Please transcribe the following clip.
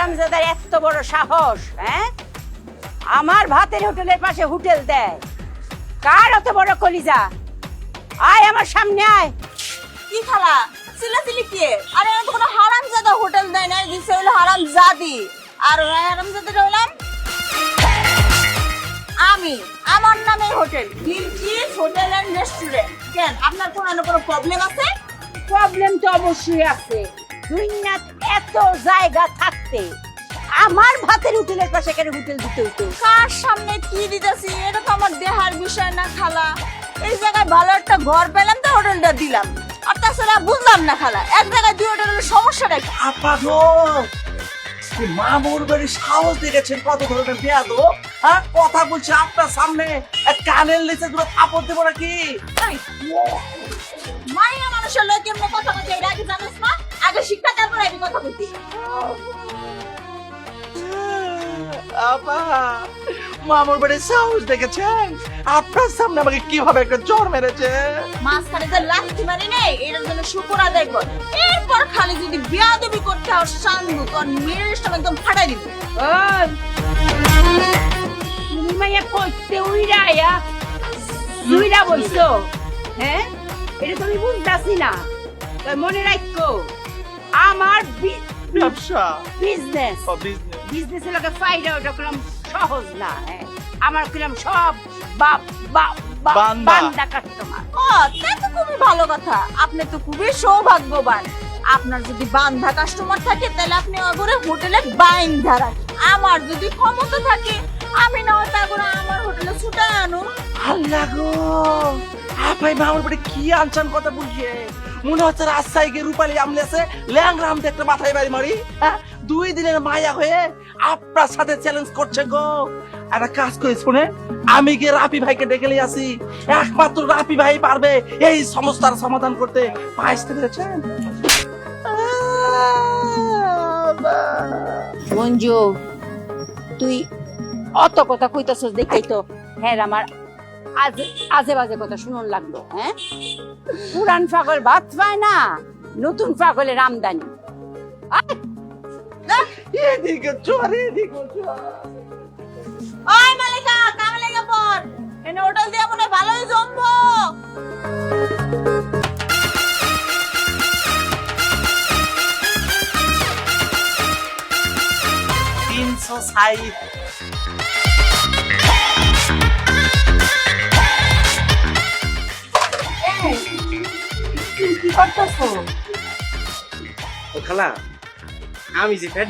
হারামজাদার এত বড় সাহস, হ্যাঁ? আমার ভাতের হোটেলের পাশে হোটেল দেয়। কার এত বড় কলিজা? আয় আমার সামনে আয়। কি খালা চিল্লাচিল্লি কি? আরে আমি তো কোনো হারামজাদা হোটেল দেয় না, দিছে হলো হারামজাদি। আর ওই হারামজাদাটা হলাম আমি। আমার নামে hotel Bilkis hotel and restaurant. কেন আপনার কোনো প্রবলেম আছে? প্রবলেম তো অবশ্যই আছে। দুনিয়াত এত জায়গা থাকতে আমার ভাতের হোটেলের পাশে কেন হোটেল দিতে হইতো? কার সামনে কি দিতেছি এটা তো আমার দেহার বিষয় না খালা। এই জায়গায় ভালো একটা ঘর পেলাম তো হোটেলটা দিলাম। আর তাছাড়া বুঝলাম না খালা, এক জায়গায় দুই হোটেলের সমস্যাটা কি? আপা গো, মামুর বাড়ির সাহস দেখেছেন কত ধরনের বেয়াদ? হ্যাঁ, কথা বলছে আপনার সামনে, এক কানের নিচে দুটো থাপড় দেবো নাকি? এই, মাইয়া মানুষের লোক কেমনে কথা বলতে এটা আগে জানিস না? আগে শিক্ষা তারপর আমি কথা বলতে। আপা, মামুর বাড়ির সাহস দেখেছেন? আপনার সামনে আমাকে কিভাবে একটা জ্বর মেরেছে। মাঝখানে যে লাথি মারি নেই এটার জন্য শুকর আদায় কর। এরপর খালি যদি বেয়াদবি করতে হয় সাঙ্গু তোর মেয়ের সামনে একদম ফাটাই দিব। ওই তুমি মাইয়া কইতে উইরা আয়া দুইরা বইছো, হ্যাঁ? এটা তুমি বুঝতাছি না। তাই মনে রাখো, আমার ব্যবসা বিজনেস বিজনেসের লোকে ফায়দা ওটা করলাম সহজ না, হ্যাঁ? আমার করলাম সব বান্দা কাস্টমার। ও তা তো খুবই ভালো কথা, আপনি তো খুবই সৌভাগ্যবান। আপনার যদি বান্ধা কাস্টমার থাকে তাহলে আপনি ওগুলো হোটেলে বাইন্ধা রাখেন। আমার যদি ক্ষমতা থাকে আমি না হয় তারপরে আমার হোটেলে ছুটাই আনো। আল্লাহ গো, আপাই মামুর বাড়ি কি আনচান কথা বলছে? মনে হচ্ছে রাস্তায় গিয়ে রূপালী আমলে আছে ল্যাংরাম দেখতে মাথায় বাড়ি মারি। হ্যাঁ, 2 দিনের মায়া হয়ে আপনার সাথে চ্যালেঞ্জ করছে গো। একটা কাজ করে শুনে, আমি গিয়ে রাফি ভাইকে ডেকে নিয়ে আসি। একমাত্র রাফি ভাই পারবে এই সমস্যার সমাধান করতে। পাইতে পেরেছেন? মঞ্জু, তুই অত কথা কইতাছস দেখাই তো হ্যাঁ আমার আজে বাজে কথা শুনুন লাগলো, হ্যাঁ? পুরান পাগল ভাত পায় না, নতুন পাগলের আমদানি। এদিকে চোর, এদিকে চোর। ওই মালিকা কামে লেগে পড়, এনে হোটেল দিয়ে মনে হয় ভালোই জমবো। তিনশো ষাট। কি করতেছ? ও খালা, আমি যে ফ্যাট